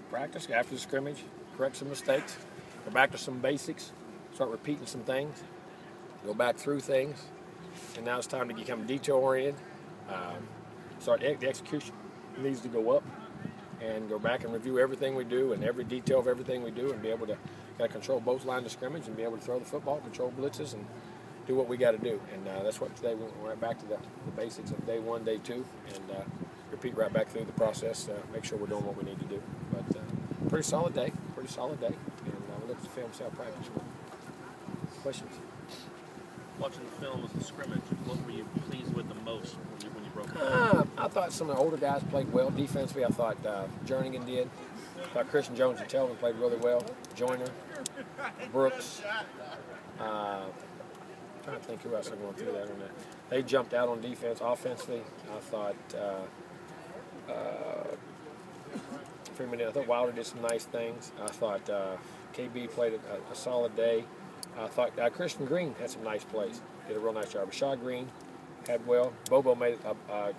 Practice after the scrimmage, correct some mistakes, go back to some basics, start repeating some things, go back through things, and now it's time to become detail-oriented. Start the execution needs to go up, and go back and review everything we do and every detail of everything we do, and be able to control both lines of scrimmage and be able to throw the football, control blitzes, and do what we got to do. And that's what today we went right back to the basics of day one, day two, and repeat right back through the process. Make sure we're doing what we need to do. But pretty solid day, and we'll look at the film, see how practice went. Questions? Watching the film of the scrimmage, what were you pleased with the most when you broke it? I thought some of the older guys played well defensively. I thought Jernigan did. I thought Christian Jones and Telvin played really well. Joyner, Brooks. I'm trying to think who else I'm going through that on that. They jumped out on defense. Offensively, I thought I thought Wilder did some nice things. I thought KB played a solid day. I thought Christian Green had some nice plays. Did a real nice job. Rashad Green had well. Bobo made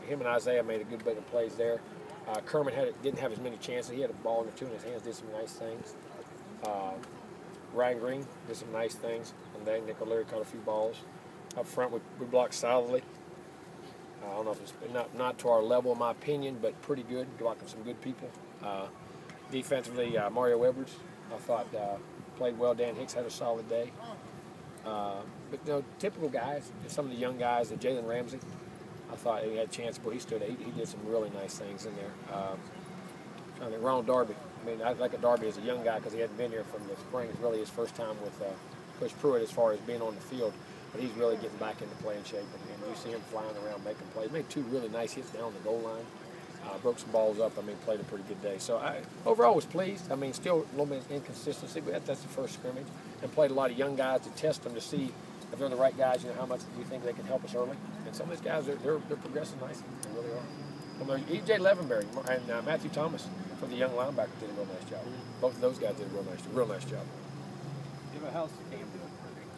him and Isaiah made a good bit of plays there. Kerman didn't have as many chances. He had a ball in the two in his hands. Did some nice things. Ryan Green did some nice things. And then Nick O'Leary caught a few balls. Up front, we blocked solidly. I don't know if it's not to our level, in my opinion, but pretty good. Blocking some good people. Defensively, Mario Edwards, I thought played well. Dan Hicks had a solid day. But typical guys, some of the young guys, Jalen Ramsey, I thought he had a chance, but he did some really nice things in there. I think Ronald Darby. I mean, I like a Darby as a young guy because he hadn't been here from the spring. It's really his first time with Coach Pruitt as far as being on the field. But he's really getting back into playing shape, and you see him flying around making plays. Made two really nice hits down the goal line. Broke some balls up. I mean, played a pretty good day. So I overall was pleased. I mean, still a little bit of inconsistency, but that's the first scrimmage. And played a lot of young guys to test them to see if they're the right guys. How much do you think they can help us early? And some of these guys, they're progressing nicely. They really are. E.J. Levenberry and Matthew Thomas for the young linebacker did a real nice job. Both of those guys did a real nice job. How's Cam doing?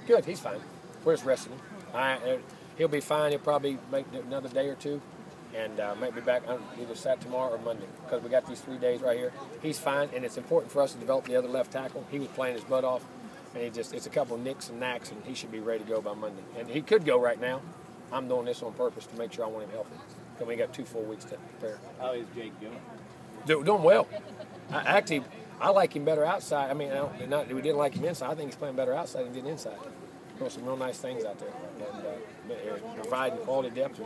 Good. He's fine. We're just resting him. He'll be fine. He'll probably make another day or two. And might be back on either Saturday, tomorrow, or Monday, because we got these 3 days right here. He's fine, and it's important for us to develop the other left tackle. He was playing his butt off, and it's a couple of nicks and knacks, and he should be ready to go by Monday. And he could go right now. I'm doing this on purpose to make sure I want him healthy, because we got 2 full weeks to prepare. How is Jake doing? Doing well. I like him better outside. I mean, we didn't like him inside. I think he's playing better outside than he did inside. Doing some real nice things out there, and providing quality depth.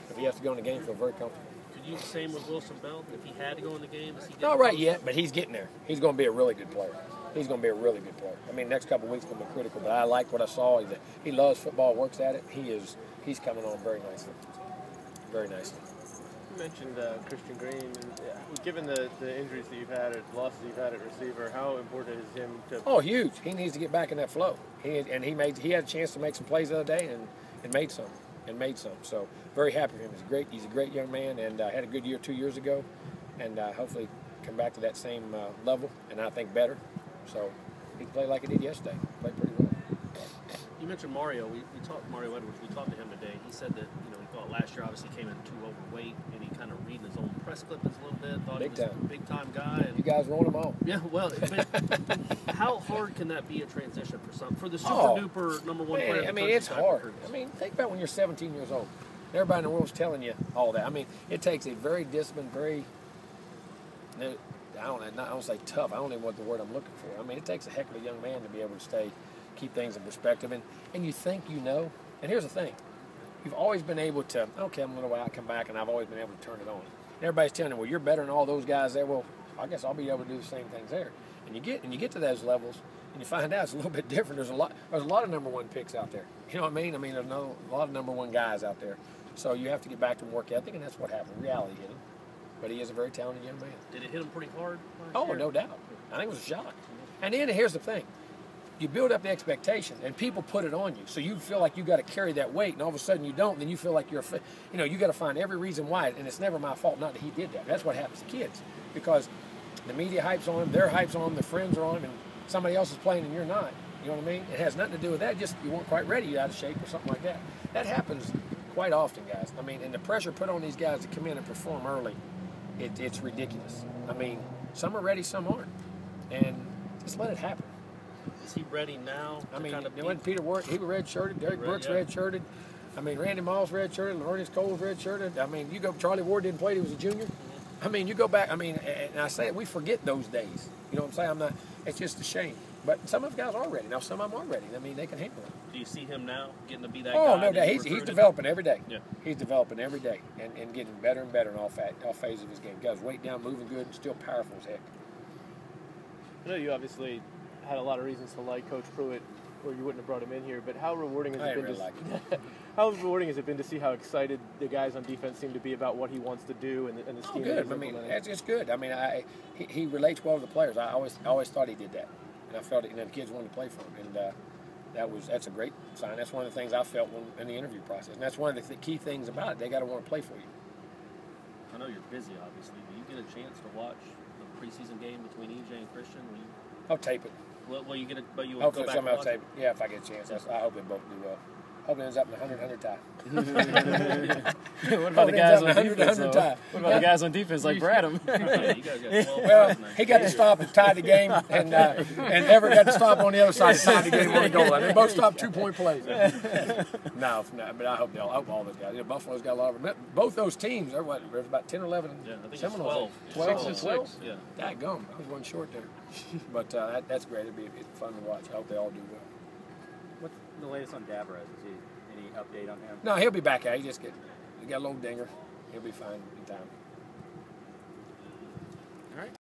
If he has to go in the game, feel very comfortable. Could you do the same with Wilson Bell? If he had to go in the game, not right yet, but he's getting there. He's going to be a really good player. He's going to be a really good player. I mean, next couple of weeks going to be critical, but I like what I saw. He loves football, works at it. He's coming on very nicely. Very nicely. You mentioned Christian Green, and given the injuries that you've had, or the losses you've had at receiver, how important is him to? Oh, huge. He needs to get back in that flow. He had a chance to make some plays the other day and made some. So very happy for him. He's a great young man, and had a good year 2 years ago, and hopefully come back to that same level, and I think better. So he played like he did yesterday. Played pretty well. You mentioned Mario. We talked Mario Edwards. We talked to him today. He said that he thought last year obviously came in too overweight, and he kind of reading his own press clippings a little bit. Thought he was a big time guy. And you guys rolled him all. Yeah, well, how hard can that be a transition for the super duper number one player? I mean, it's hard. I mean, think about when you're 17 years old. Everybody in the world's telling you all that. I mean, it takes a very disciplined, I don't say tough. I don't even know what the word I'm looking for. I mean, it takes a heck of a young man to be able to keep things in perspective. And you think you know. And here's the thing. You've always been able to, okay, I'm a little while, come back, and I've always been able to turn it on. And everybody's telling you, well, you're better than all those guys there. Well, I guess I'll be able to do the same things there. And you get to those levels, and you find out it's a little bit different. There's a lot of number one picks out there. You know what I mean? I mean, there's a lot of number one guys out there. So you have to get back to work ethic, and that's what happened. Reality hit him. But he is a very talented young man. Did it hit him pretty hard? Oh, no doubt. I think it was a shock. And then here's the thing. You build up the expectation, and people put it on you. So you feel like you got to carry that weight, and all of a sudden you don't. And then you feel like you got to find every reason why. And it's never my fault, not that he did that. That's what happens to kids, because the media hypes on him, their hypes on him, their friends are on him, and somebody else is playing and you're not. You know what I mean? It has nothing to do with that. Just you weren't quite ready, you're out of shape or something like that. That happens quite often, guys. I mean, and the pressure put on these guys to come in and perform early it's ridiculous. I mean, some are ready, some aren't, and just let it happen. Is he ready now? I mean, kind of it wasn't Peter Ward. He was red-shirted. Derek Brooks red-shirted. I mean, Randy Moss red-shirted. Ernest Cole's red-shirted. I mean, you go. Charlie Ward didn't play. He was a junior. I mean, you go back. I mean, and I say it, we forget those days. You know what I'm saying? I'm not. It's just a shame. But some of the guys are ready now. Some of them are ready. I mean, they can handle it. Do you see him now getting to be that guy? Oh no, he's developing every day. Yeah. He's developing every day and getting better and better in all phases of his game. Guys, weight down, moving good, and still powerful as heck. I know you obviously had a lot of reasons to like Coach Pruitt, or you wouldn't have brought him in here. But how rewarding has it been? How rewarding has it been to see how excited the guys on defense seem to be about what he wants to do and the scheme? Good. I mean, it's good. I mean, he relates well to the players. I always thought he did that, and I felt it. And the kids wanted to play for him, and that's a great sign. That's one of the things I felt in the interview process, and that's one of the key things about it. They got to want to play for you. I know you're busy, obviously. Do you get a chance to watch the preseason game between EJ and Christian? I'll tape it. Well, you get it, but you hopefully go back and I'll watch tape it. Yeah, if I get a chance. I hope they both do well. Hope it ends up in the 100 tie. What about the guys on defense? What about the guys on defense like Bradham? Well, he got to stop and tie the game, and Everett got to stop on the other side to tie the game on the goal line. They both stopped 2-point plays. No, but I hope all those guys. You know, Buffalo's got a lot of them. Both those teams, there's about 10 or 11 Seminoles. 12. 12? Yeah. Dadgum, I was one short there. But that's great. It'd be fun to watch. I hope they all do well. What's the latest on Dabra? Is he any update on him? No, he'll be back out. He got a little dinger. He'll be fine in time.